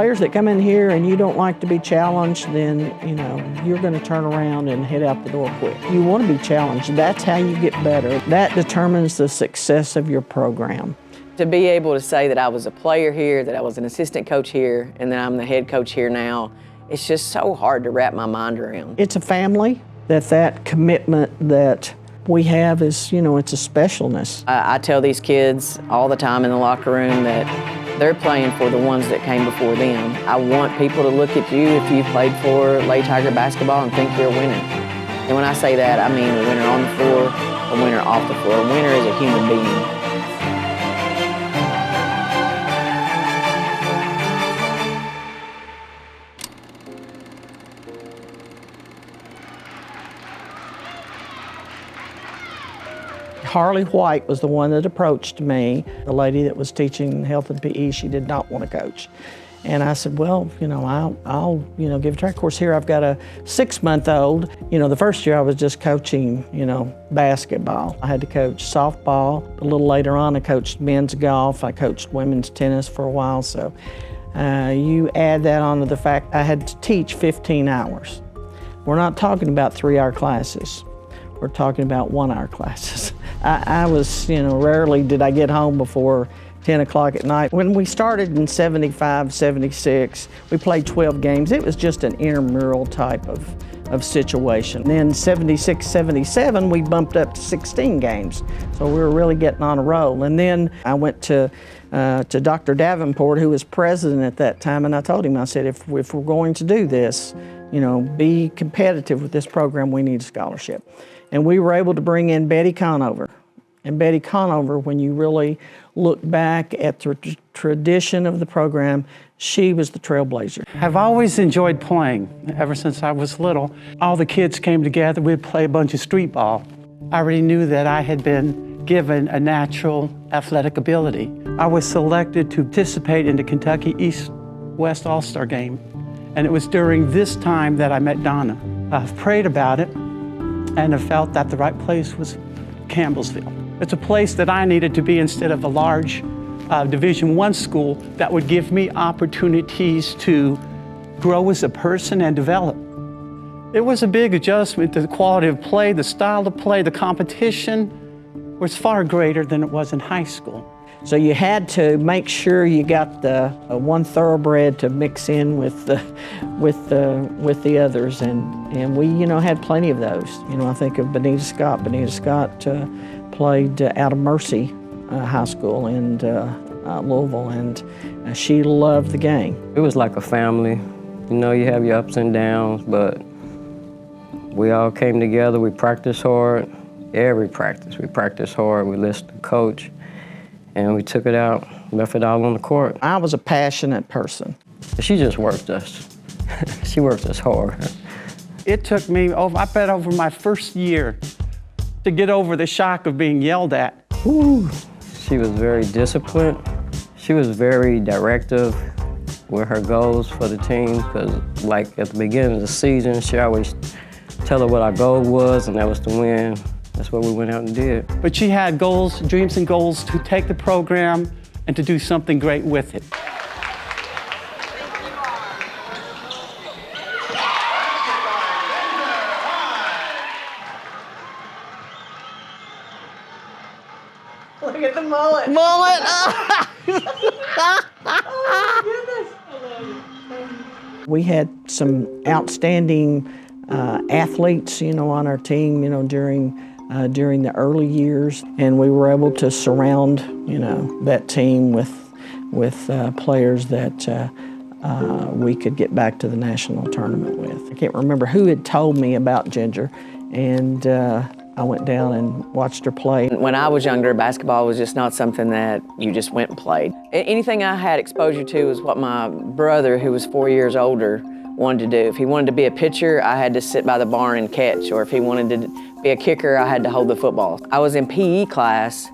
players that come in here and you don't like to be challenged, then, you know, you're going to turn around and head out the door quick. You want to be challenged. That's how you get better. That determines the success of your program. To be able to say that I was a player here, that I was an assistant coach here, and that I'm the head coach here now, it's just so hard to wrap my mind around. It's a family, that commitment that we have is, you know, it's a specialness. I tell these kids all the time in the locker room that they're playing for the ones that came before them. I want people to look at you if you played for Lady Tiger basketball and think you're winning. And when I say that, I mean a winner on the floor, a winner off the floor. A winner is a human being. Harley White was the one that approached me. The lady that was teaching health and PE, she did not want to coach. And I said, well, you know, I'll you know, give it a try. Of course, here I've got a 6-month-old. You know, the first year I was just coaching, you know, basketball. I had to coach softball. A little later on, I coached men's golf. I coached women's tennis for a while. So you add that on to the fact I had to teach 15 hours. We're not talking about 3-hour classes. We're talking about 1-hour classes. I was, you know, rarely did I get home before 10 o'clock at night. When we started in 75, 76, we played 12 games. It was just an intramural type of situation. Then 76, 77, we bumped up to 16 games. So we were really getting on a roll. And then I went to Dr. Davenport, who was president at that time, and I told him, I said, if we're going to do this, you know, be competitive with this program, we need a scholarship. And we were able to bring in Betty Conover. And Betty Conover, when you really look back at the tradition of the program, she was the trailblazer. I've always enjoyed playing ever since I was little. All the kids came together, we'd play a bunch of street ball. I already knew that I had been given a natural athletic ability. I was selected to participate in the Kentucky East-West All-Star game. And it was during this time that I met Donna. I've prayed about it, and I felt that the right place was Campbellsville. It's a place that I needed to be instead of a large Division I school that would give me opportunities to grow as a person and develop. It was a big adjustment to the quality of play, the style of play, the competition was far greater than it was in high school. So you had to make sure you got the one thoroughbred to mix in with the others, and we, you know, had plenty of those. You know, I think of Benita Scott. Benita Scott played out of Mercy High School in Louisville, and she loved the game. It was like a family. You know, you have your ups and downs, but we all came together. We practiced hard. Every practice, we practiced hard. We listened to coach. And we took it out, left it all on the court. I was a passionate person. She just worked us. She worked us hard. It took me, I bet over my first year to get over the shock of being yelled at. Woo. She was very disciplined. She was very directive with her goals for the team, because like at the beginning of the season, she always tell her what our goal was, and that was to win. That's what we went out and did. But she had goals, dreams and goals to take the program and to do something great with it. Look at the mullet. Mullet! We had some outstanding athletes, you know, on our team, you know, during the early years, and we were able to surround, you know, that team with players that we could get back to the national tournament with. I can't remember who had told me about Ginger, and I went down and watched her play. When I was younger, basketball was just not something that you just went and played. Anything I had exposure to was what my brother, who was 4 years older, wanted to do. If he wanted to be a pitcher, I had to sit by the barn and catch, or if he wanted to be a kicker, I had to hold the football. I was in PE class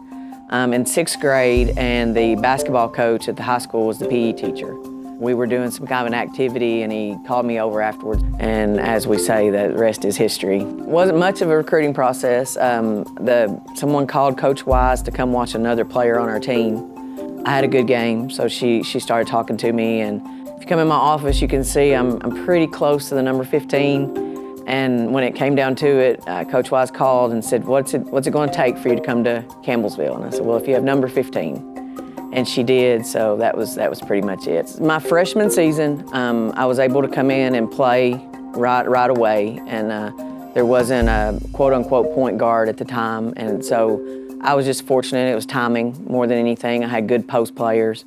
in 6th grade, and the basketball coach at the high school was the PE teacher. We were doing some kind of an activity, and he called me over afterwards, and as we say, the rest is history. It wasn't much of a recruiting process. Someone called Coach Wise to come watch another player on our team. I had a good game, so she started talking to me, and a you come in my office, you can see I'm pretty close to the number 15. And when it came down to it, Coach Wise called and said, what's it going to take for you to come to Campbellsville? And I said, well, if you have number 15. And she did, so that was pretty much it. My freshman season, I was able to come in and play right away, and there wasn't a quote-unquote point guard at the time, and so I was just fortunate. It was timing more than anything. I had good post players,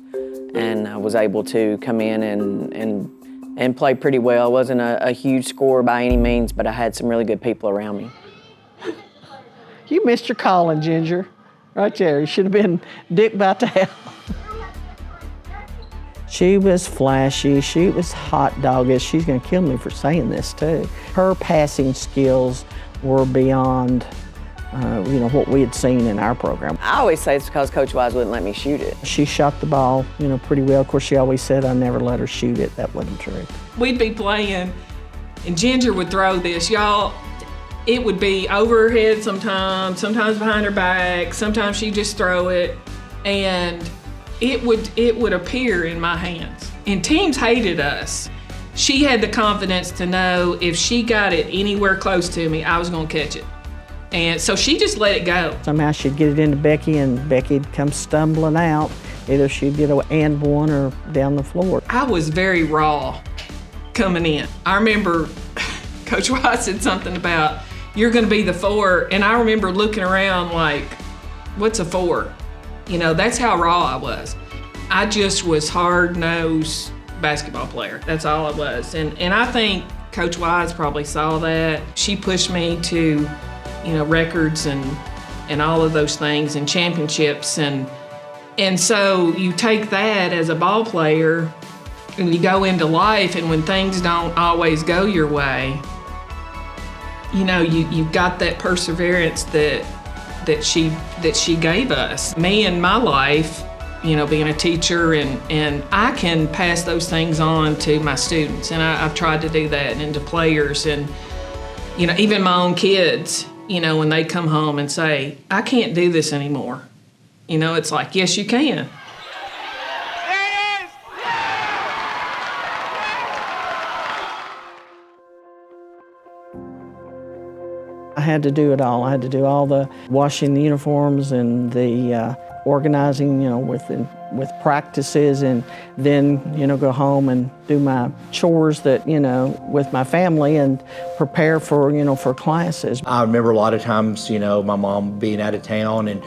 and I was able to come in and play pretty well. I wasn't a huge scorer by any means, but I had some really good people around me. You missed your calling, Ginger. Right there. You should have been Dick Vitale. She was flashy, she was hot doggish. She's gonna kill me for saying this too. Her passing skills were beyond what we had seen in our program. I always say it's because Coach Wise wouldn't let me shoot it. She shot the ball, pretty well. Of course, she always said I never let her shoot it. That wasn't true. We'd be playing, and Ginger would throw this, y'all. It would be over her head sometimes behind her back, sometimes she'd just throw it, and it would appear in my hands. And teams hated us. She had the confidence to know if she got it anywhere close to me, I was gonna catch it. And so she just let it go. Somehow she'd get it into Becky, and Becky'd come stumbling out. Either she'd get an and one or down the floor. I was very raw coming in. I remember Coach Wise said something about, you're gonna be the 4, and I remember looking around like, what's a 4? That's how raw I was. I just was hard-nosed basketball player. That's all I was. And I think Coach Wise probably saw that. She pushed me to, records and all of those things and championships. And so you take that as a ball player and you go into life, and when things don't always go your way, you've got that perseverance that she gave us. Me and my life, being a teacher, and I can pass those things on to my students, and I've tried to do that, and to players, and even my own kids, when they come home and say, I can't do this anymore. It's like, yes, you can. I had to do it all. I had to do all the washing the uniforms and the organizing, with practices, and then, go home and do my chores that, with my family, and prepare for, for classes. I remember a lot of times, my mom being out of town, and,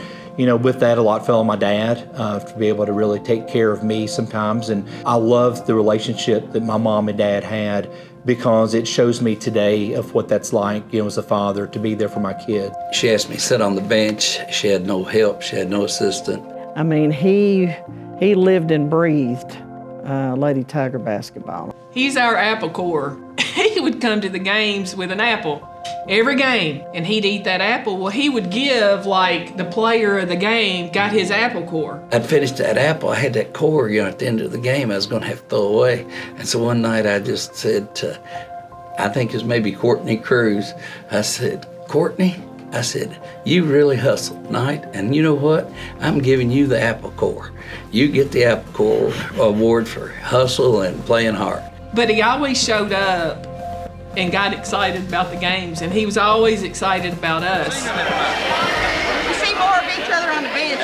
with that, a lot fell on my dad to be able to really take care of me sometimes. And I love the relationship that my mom and dad had, because it shows me today of what that's like, as a father, to be there for my kid. She asked me to sit on the bench. She had no help. She had no assistant. I mean, he lived and breathed Lady Tiger basketball. He's our apple core. He would come to the games with an apple every game, and he'd eat that apple. Well, he would give, like, the player of the game got his apple core. I'd finished that apple. I had that core, at the end of the game I was going to have to throw away. And so one night I just said to, I think it was maybe Courtney Cruz, I said, Courtney, I said, you really hustle tonight, and you know what? I'm giving you the apple core. You get the apple core award for hustle and playing hard. But he always showed up and got excited about the games, and he was always excited about us. We see more of each other on the bench.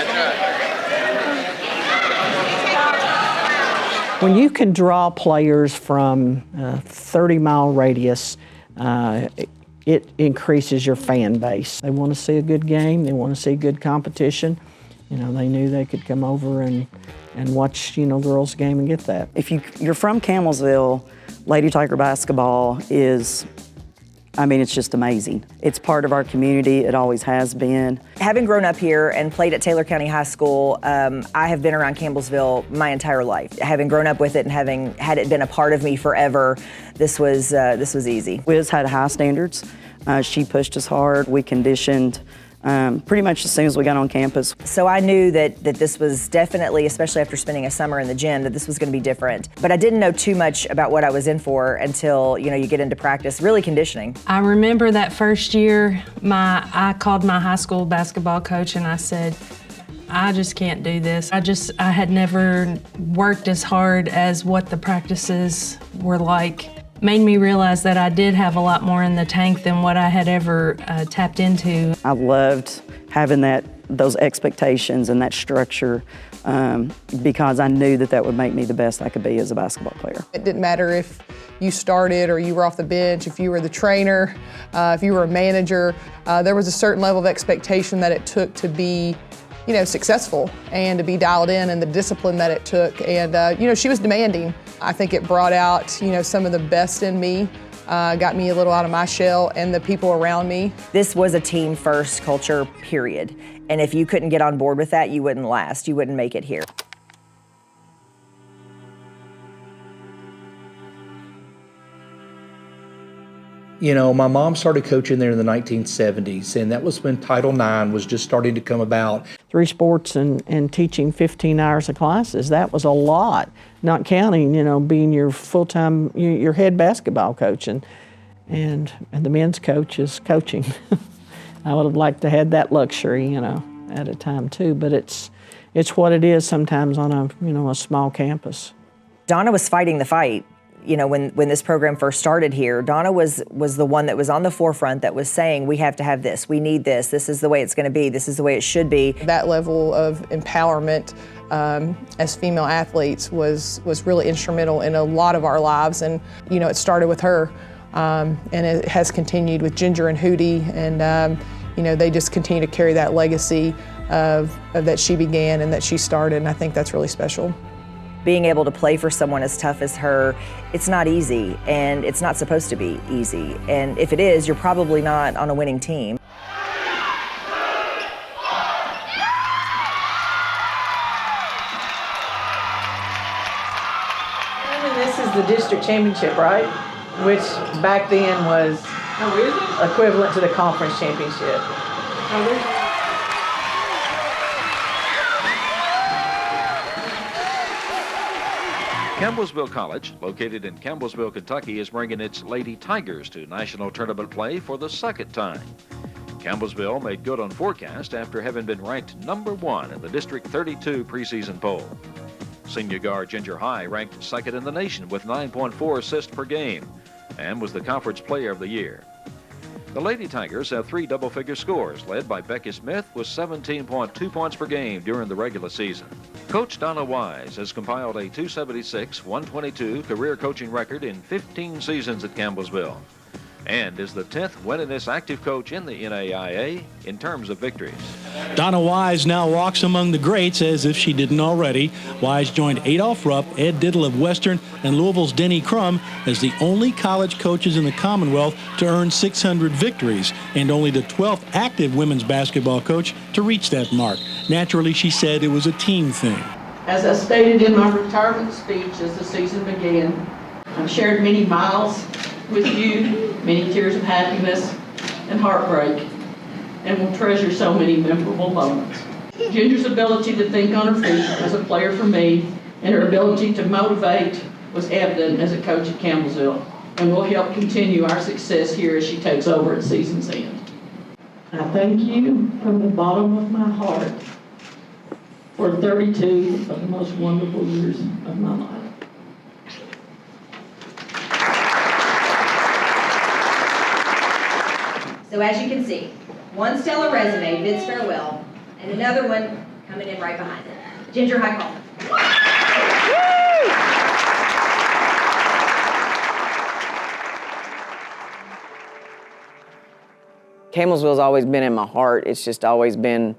When you can draw players from a 30-mile radius, it increases your fan base. They want to see a good game. They want to see good competition. They knew they could come over and watch, girls' game and get that. If you're from Campbellsville, Lady Tiger basketball is, it's just amazing. It's part of our community. It always has been. Having grown up here and played at Taylor County High School, I have been around Campbellsville my entire life. Having grown up with it and having had it been a part of me forever, this was easy. Wiz had high standards. She pushed us hard. We conditioned pretty much as soon as we got on campus. So I knew that this was definitely, especially after spending a summer in the gym, that this was going to be different. But I didn't know too much about what I was in for until, you get into practice, really conditioning. I remember that first year, I called my high school basketball coach and I said, I just can't do this. I had never worked as hard as what the practices were like. Made me realize that I did have a lot more in the tank than what I had ever tapped into. I loved having those expectations and that structure because I knew that would make me the best I could be as a basketball player. It didn't matter if you started or you were off the bench, if you were the trainer, if you were a manager, there was a certain level of expectation that it took to be, successful and to be dialed in, and the discipline that it took. And, she was demanding. I think it brought out, some of the best in me, got me a little out of my shell and the people around me. This was a team first culture, period. And if you couldn't get on board with that, you wouldn't last. You wouldn't make it here. My mom started coaching there in the 1970s, and that was when Title IX was just starting to come about. 3 sports and teaching 15 hours of classes, that was a lot, not counting, being your full-time, your head basketball coach, and the men's coach is coaching. I would have liked to have that luxury, at a time too, but it's what it is sometimes on a small campus. Donna was fighting the fight. When this program first started here, Donna was the one that was on the forefront that was saying, we have to have this, we need this is the way it's going to be, this is the way it should be. That level of empowerment as female athletes was really instrumental in a lot of our lives, and it started with her, and it has continued with Ginger and Hootie, and they just continue to carry that legacy of that she began and that she started, and I think that's really special. Being able to play for someone as tough as her, it's not easy, and it's not supposed to be easy. And if it is, you're probably not on a winning team. And this is the district championship, right? Which back then was equivalent to the conference championship. Campbellsville College, located in Campbellsville, Kentucky, is bringing its Lady Tigers to national tournament play for the second time. Campbellsville made good on forecast after having been ranked #1 in the District 32 preseason poll. Senior guard Ginger High ranked second in the nation with 9.4 assists per game and was the conference player of the year. The Lady Tigers have 3 double-figure scores, led by Becky Smith with 17.2 points per game during the regular season. Coach Donna Wise has compiled a 276-122 career coaching record in 15 seasons at Campbellsville, and is the 10th winningest active coach in the NAIA in terms of victories. Donna Wise now walks among the greats as if she didn't already. Wise joined Adolph Rupp, Ed Diddle of Western, and Louisville's Denny Crum as the only college coaches in the Commonwealth to earn 600 victories, and only the 12th active women's basketball coach to reach that mark. Naturally, she said it was a team thing. As I stated in my retirement speech as the season began, I've shared many miles with you, many tears of happiness and heartbreak, and will treasure so many memorable moments. Ginger's ability to think on her feet as a player for me, and her ability to motivate was evident as a coach at Campbellsville, and will help continue our success here as she takes over at season's end. I thank you from the bottom of my heart for 32 of the most wonderful years of my life. So as you can see, one stellar resume bids farewell, and another one coming in right behind it. Ginger High Colvin. Campbellsville's always been in my heart. It's just always been,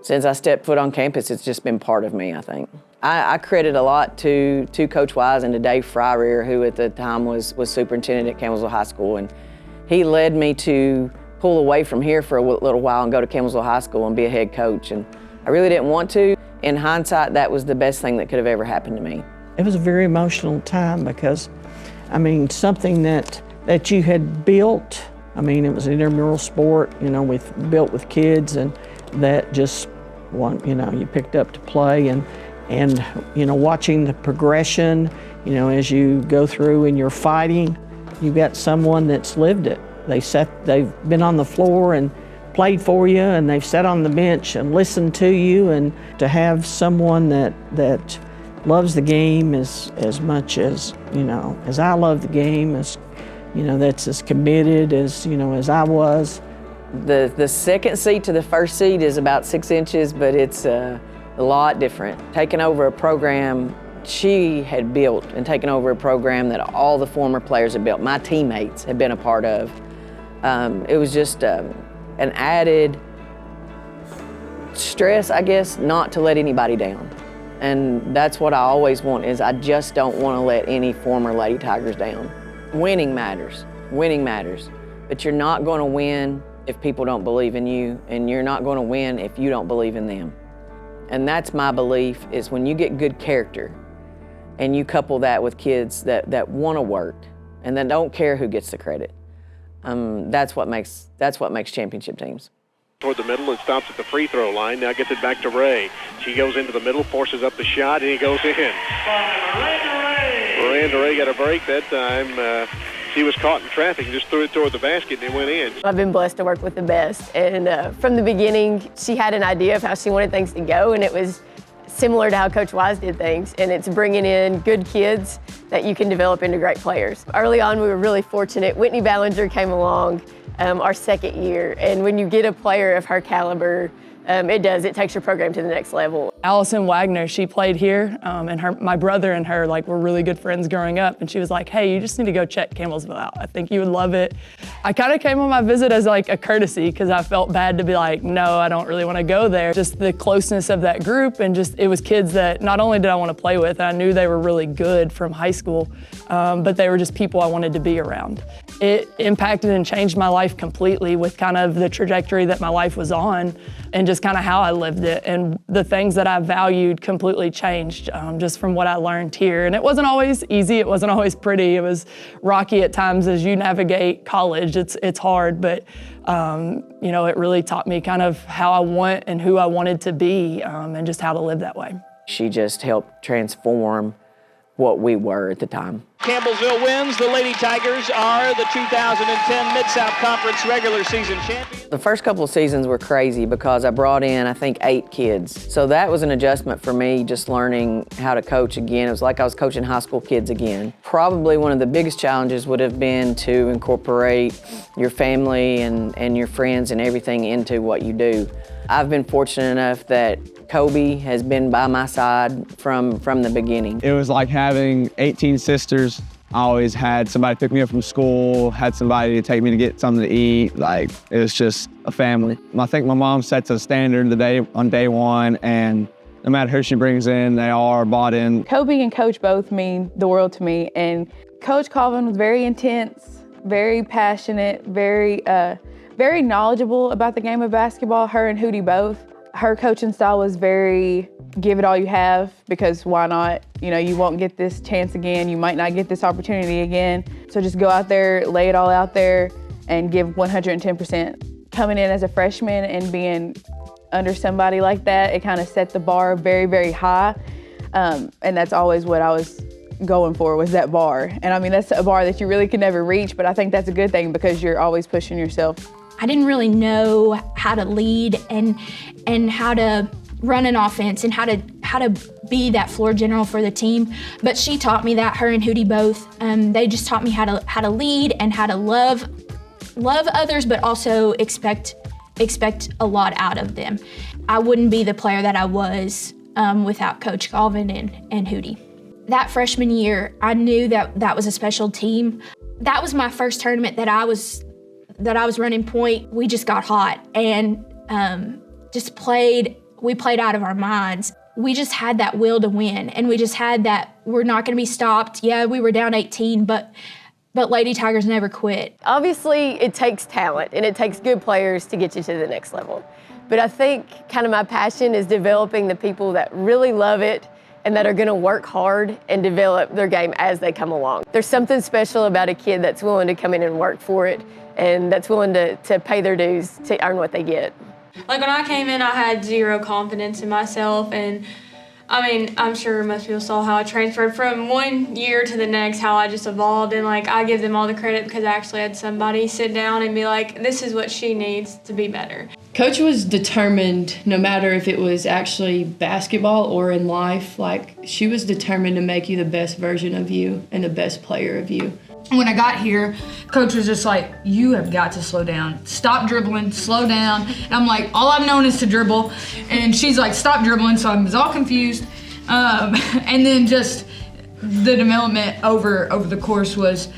since I stepped foot on campus, it's just been part of me, I think. I credit a lot to Coach Wise and to Dave Fryrear, who at the time was superintendent at Campbellsville High School, and he led me to pull away from here for a little while and go to Campbellsville High School and be a head coach. And I really didn't want to. In hindsight, that was the best thing that could have ever happened to me. It was a very emotional time because, something that you had built, it was an intramural sport, built with kids, and that just, you picked up to play, and watching the progression, as you go through and you're fighting, you got someone that's lived it. They've been on the floor and played for you and they've sat on the bench and listened to you, and to have someone that loves the game as much as, as I love the game, as, that's as committed as, as I was. The second seat to the first seat is about 6 inches, but it's a lot different. Taking over a program she had built and taken over a program that all the former players had built, my teammates had been a part of. It was just an added stress, I guess, not to let anybody down. And that's what I always want, is I just don't want to let any former Lady Tigers down. Winning matters, but you're not going to win if people don't believe in you, and you're not going to win if you don't believe in them. And that's my belief, is when you get good character and you couple that with kids that want to work and that don't care who gets the credit, that's what makes championship teams. Toward the middle and stops at the free throw line. Now gets it back to Ray. She goes into the middle, forces up the shot, and he goes in. Miranda Ray got a break that time. She was caught in traffic and just threw it toward the basket and it went in. I've been blessed to work with the best, and from the beginning, she had an idea of how she wanted things to go, and it was similar to how Coach Wise did things, and it's bringing in good kids that you can develop into great players. Early on, we were really fortunate. Whitney Ballinger came along our second year, and when you get a player of her caliber, it takes your program to the next level. Allison Wagner, she played here, and my brother and her were really good friends growing up, and she was like, hey, you just need to go check Campbellsville out. I think you would love it. I kind of came on my visit as a courtesy, because I felt bad to be like, no, I don't really want to go there. Just the closeness of that group, and just it was kids that not only did I want to play with, I knew they were really good from high school, but they were just people I wanted to be around. It impacted and changed my life completely with kind of the trajectory that my life was on, and just kind of how I lived it, and the things that I valued completely changed just from what I learned here. And it wasn't always easy, it wasn't always pretty, it was rocky at times as you navigate college. It's hard, but it really taught me kind of how I want and who I wanted to be, and just how to live that way. She just helped transform what we were at the time. Campbellsville wins. The Lady Tigers are the 2010 Mid-South Conference regular season champions. The first couple of seasons were crazy because I brought in, I think, 8 kids. So that was an adjustment for me, just learning how to coach again. It was like I was coaching high school kids again. Probably one of the biggest challenges would have been to incorporate your family and your friends and everything into what you do. I've been fortunate enough that Kobe has been by my side from the beginning. It was like having 18 sisters. I always had somebody pick me up from school, had somebody to take me to get something to eat. It was just a family. I think my mom sets a standard on day one, and no matter who she brings in, they all are bought in. Kobe and Coach both mean the world to me, and Coach Colvin was very intense, very passionate, very knowledgeable about the game of basketball, her and Hootie both. Her coaching style was very give it all you have, because why not? You won't get this chance again. You might not get this opportunity again. So just go out there, lay it all out there, and give 110%. Coming in as a freshman and being under somebody like that, it kind of set the bar very, very high. And that's always what I was going for, was that bar. And I mean, that's a bar that you really can never reach, but I think that's a good thing because you're always pushing yourself. I didn't really know how to lead and how to run an offense and how to be that floor general for the team. But she taught me that, her and Hootie both. They just taught me how to lead and how to love others, but also expect a lot out of them. I wouldn't be the player that I was without Coach Colvin and Hootie. That freshman year, I knew that was a special team. That was my first tournament that I was running point. We just got hot and we played out of our minds. We just had that will to win, and we just had that we're not gonna be stopped. Yeah, we were down 18, but Lady Tigers never quit. Obviously, it takes talent and it takes good players to get you to the next level. But I think kind of my passion is developing the people that really love it and that are gonna work hard and develop their game as they come along. There's something special about a kid that's willing to come in and work for it, and that's willing to pay their dues to earn what they get. Like when I came in, I had zero confidence in myself, and I mean, I'm sure most people saw how I transferred from one year to the next, how I just evolved, and like I give them all the credit because I actually had somebody sit down and be like, this is what she needs to be better. Coach was determined, no matter if it was actually basketball or in life, like she was determined to make you the best version of you and the best player of you. When I got here, Coach was just like, you have got to slow down. Stop dribbling, slow down. And I'm like, all I've known is to dribble. And she's like, stop dribbling, so I was all confused. And then just the development over the course was,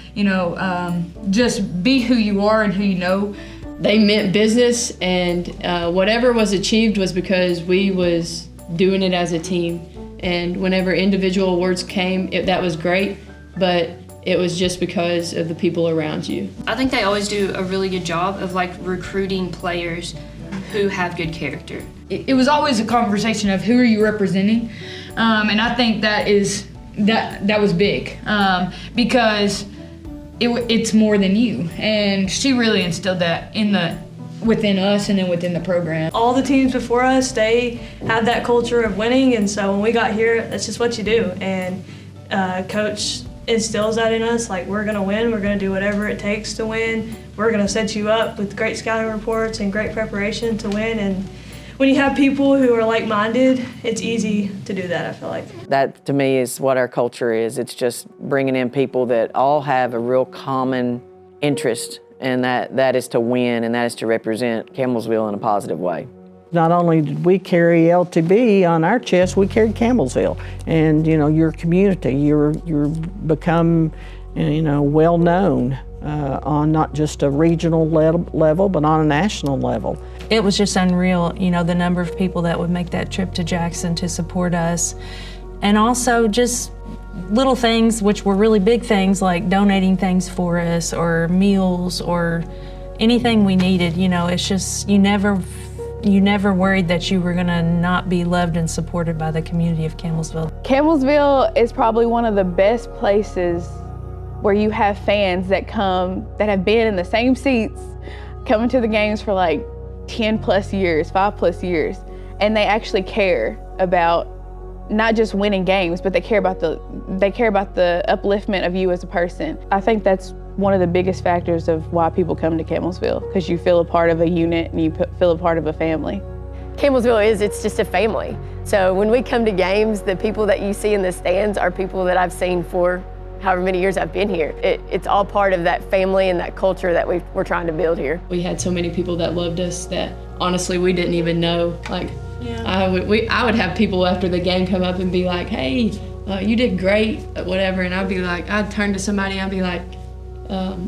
just be who you are and who you know. They meant business, and whatever was achieved was because we was doing it as a team. And whenever individual awards came, that was great, but it was just because of the people around you. I think they always do a really good job of like recruiting players who have good character. It was always a conversation of who are you representing, and I think that was big because it's more than you, and she really instilled that within us and then within the program. All the teams before us, they have that culture of winning, and so when we got here, that's just what you do. And Coach instills that in us, like we're gonna win, we're gonna do whatever it takes to win, we're gonna set you up with great scouting reports and great preparation to win. And when you have people who are like-minded, it's easy to do that, I feel like. That to me is what our culture is. It's just bringing in people that all have a real common interest, and that is to win, and that is to represent Campbellsville in a positive way. Not only did we carry LTB on our chest, we carried Campbellsville. And your community, you're become well known on not just a regional level, but on a national level. It was just unreal, the number of people that would make that trip to Jackson to support us. And also just little things, which were really big things, like donating things for us or meals or anything we needed. It's just, you never worried that you were gonna not be loved and supported by the community of Campbellsville. Campbellsville is probably one of the best places where you have fans that have been in the same seats, coming to the games for like 10+ years, 5+ years, and they actually care about not just winning games, but they care about the upliftment of you as a person. I think that's one of the biggest factors of why people come to Campbellsville, because you feel a part of a unit and you feel a part of a family. Campbellsville it's just a family. So when we come to games, the people that you see in the stands are people that I've seen for however many years I've been here. It's all part of that family and that culture that we're trying to build here. We had so many people that loved us that honestly we didn't even know. Like, yeah. I would have people after the game come up and be like, hey, you did great, whatever, and I'd turn to somebody and I'd be like,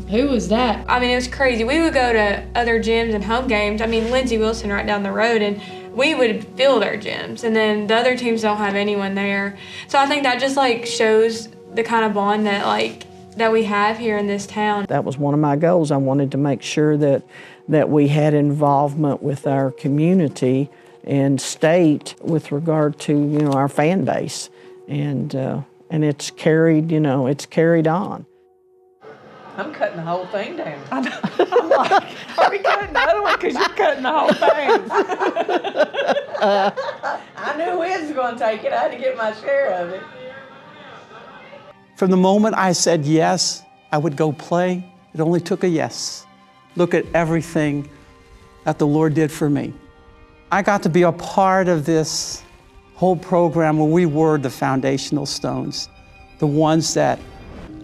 who was that? I mean, it was crazy. We would go to other gyms and home games. I mean, Lindsey Wilson right down the road, and we would fill their gyms, and then the other teams don't have anyone there. So I think that just like shows the kind of bond that we have here in this town. That was one of my goals. I wanted to make sure that we had involvement with our community and state with regard to our fan base, and it's carried on. I'm cutting the whole thing down. I'm like, are we cutting the other one? Because you're cutting the whole thing. I knew Wiz was going to take it. I had to get my share of it. From the moment I said yes, I would go play, it only took a yes. Look at everything that the Lord did for me. I got to be a part of this whole program where we were the foundational stones, the ones that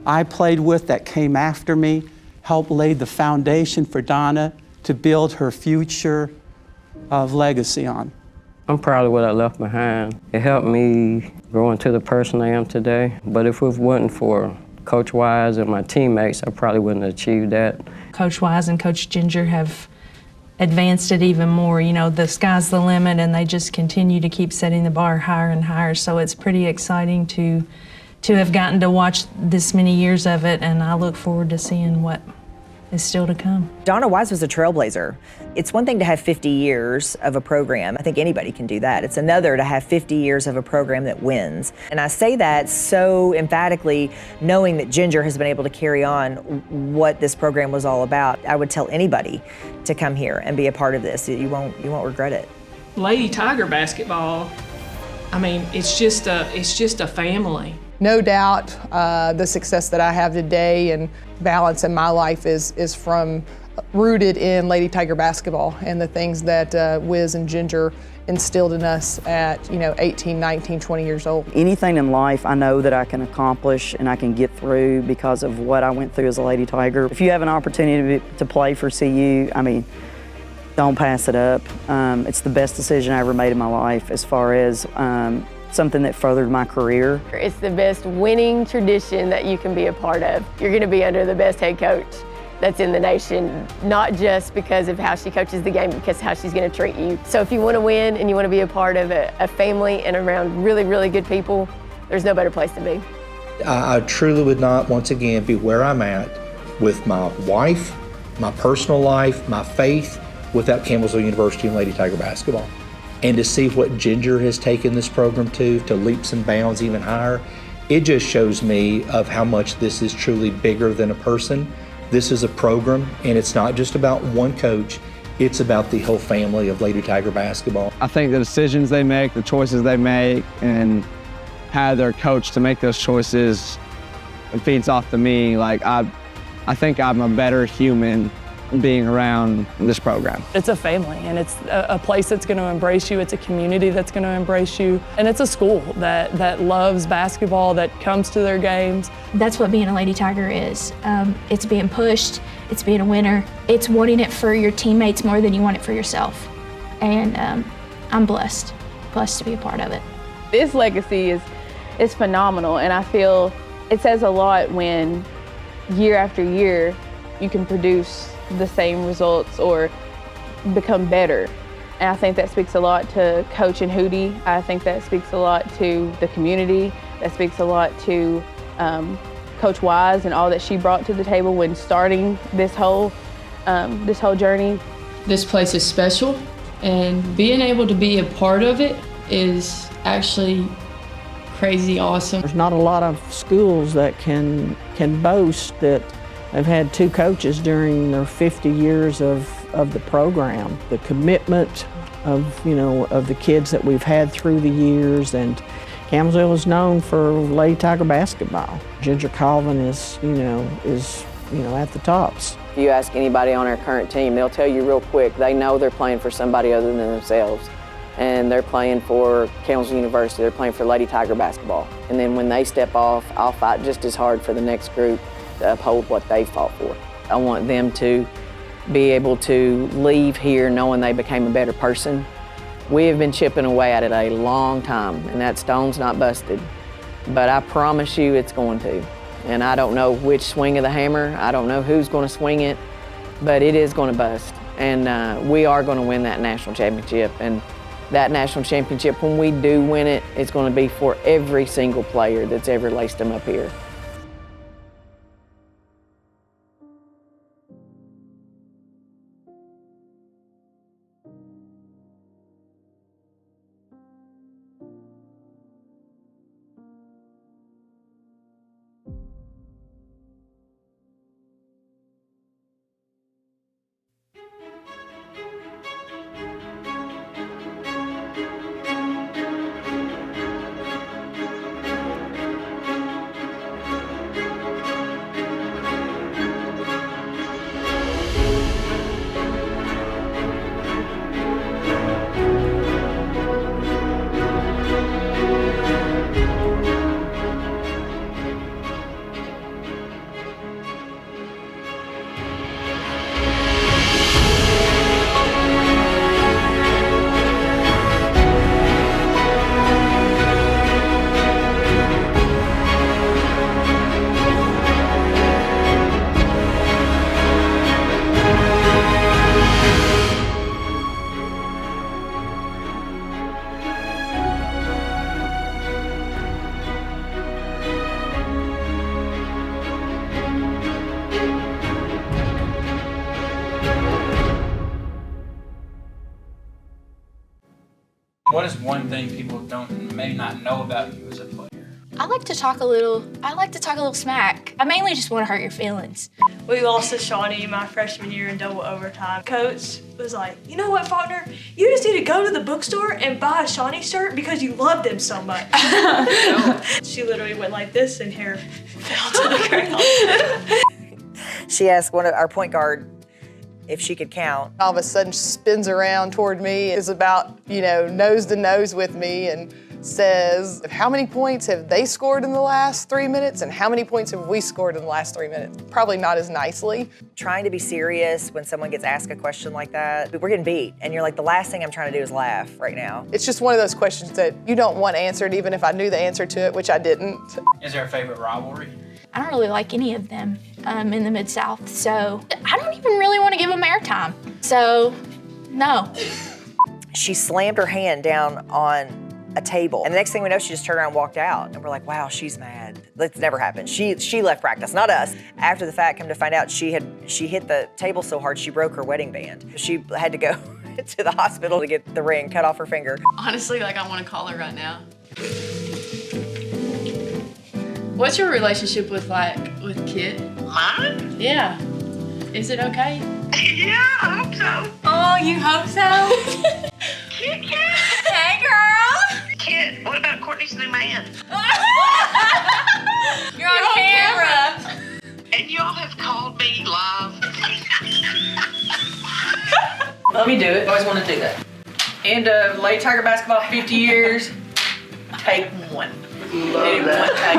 I played with that came after me, helped lay the foundation for Donna to build her future of legacy on. I'm proud of what I left behind. It helped me grow into the person I am today. But if it wasn't for Coach Wise and my teammates, I probably wouldn't have achieved that. Coach Wise and Coach Ginger have advanced it even more. The sky's the limit, and they just continue to keep setting the bar higher and higher. So it's pretty exciting to have gotten to watch this many years of it, and I look forward to seeing what is still to come. Donna Wise was a trailblazer. It's one thing to have 50 years of a program. I think anybody can do that. It's another to have 50 years of a program that wins. And I say that so emphatically, knowing that Ginger has been able to carry on what this program was all about. I would tell anybody to come here and be a part of this. You won't regret it. Lady Tiger basketball I mean, it's just a family. No doubt the success that I have today and balance in my life is rooted in Lady Tiger basketball and the things that Wiz and Ginger instilled in us at 18, 19, 20 years old. Anything in life I know that I can accomplish and I can get through because of what I went through as a Lady Tiger. If you have an opportunity to play for CU, I mean, don't pass it up. It's the best decision I ever made in my life as far as something that furthered my career. It's the best winning tradition that you can be a part of. You're going to be under the best head coach that's in the nation, not just because of how she coaches the game, because how she's going to treat you. So if you want to win and you want to be a part of a family and around really, really good people, there's no better place to be. I truly would not, once again, be where I'm at with my wife, my personal life, my faith, without Campbellsville University and Lady Tiger basketball. And to see what Ginger has taken this program to leaps and bounds even higher, it just shows me of how much this is truly bigger than a person. This is a program, and it's not just about one coach, it's about the whole family of Lady Tiger basketball. I think the decisions they make, the choices they make, and how they're coached to make those choices, it feeds off to me. Like, I think I'm a better human being around this program. It's a family, and it's a place that's going to embrace you. It's a community that's going to embrace you. And it's a school that loves basketball, that comes to their games. That's what being a Lady Tiger is. It's being pushed, it's being a winner. It's wanting it for your teammates more than you want it for yourself. And I'm blessed to be a part of it. This legacy is phenomenal, and I feel it says a lot when year after year you can produce the same results or become better. And I think that speaks a lot to Coach and Hootie. I think that speaks a lot to the community. That speaks a lot to Coach Wise and all that she brought to the table when starting this whole journey. This place is special, and being able to be a part of it is actually crazy awesome. There's not a lot of schools that can boast that they've had two coaches during their 50 years of the program. The commitment of the kids that we've had through the years, and Campbellsville is known for Lady Tiger basketball. Ginger Colvin is at the tops. If you ask anybody on our current team, they'll tell you real quick, they know they're playing for somebody other than themselves. And they're playing for Campbellsville University, they're playing for Lady Tiger basketball. And then when they step off, I'll fight just as hard for the next group to uphold what they fought for. I want them to be able to leave here knowing they became a better person. We have been chipping away at it a long time, and that stone's not busted. But I promise you it's going to. And I don't know which swing of the hammer, I don't know who's going to swing it, but it is going to bust. And we are going to win that national championship. And that national championship, when we do win it, it's going to be for every single player that's ever laced them up here. What is one thing people may not know about you as a player? I like to talk a little smack. I mainly just want to hurt your feelings. We lost to Shawnee my freshman year in double overtime. Coach was like, you know what, Faulkner? You just need to go to the bookstore and buy a Shawnee shirt because you loved him so much. She literally went like this and hair fell to the ground. She asked one of our point guard if she could count. All of a sudden spins around toward me, is about, nose to nose with me and says, how many points have they scored in the last 3 minutes and how many points have we scored in the last 3 minutes? Probably not as nicely. Trying to be serious when someone gets asked a question like that. We're getting beat and you're like, the last thing I'm trying to do is laugh right now. It's just one of those questions that you don't want answered even if I knew the answer to it, which I didn't. Is there a favorite rivalry? I don't really like any of them in the Mid-South, so I don't even really want to give them airtime. So, no. She slammed her hand down on a table. And the next thing we know, she just turned around and walked out. And we're like, wow, she's mad. That's never happened. She left practice, not us. After the fact, come to find out she hit the table so hard she broke her wedding band. She had to go to the hospital to get the ring cut off her finger. Honestly, I want to call her right now. What's your relationship with Kit? Mine? Yeah. Is it okay? Yeah, I hope so. Oh, you hope so? Kit. Hey, girl. Kit, what about Courtney's new man? You're on camera. And y'all have called me live. Let me do it. I always want to do that. End of Lady Tiger basketball, 50 years. Take one. Love that.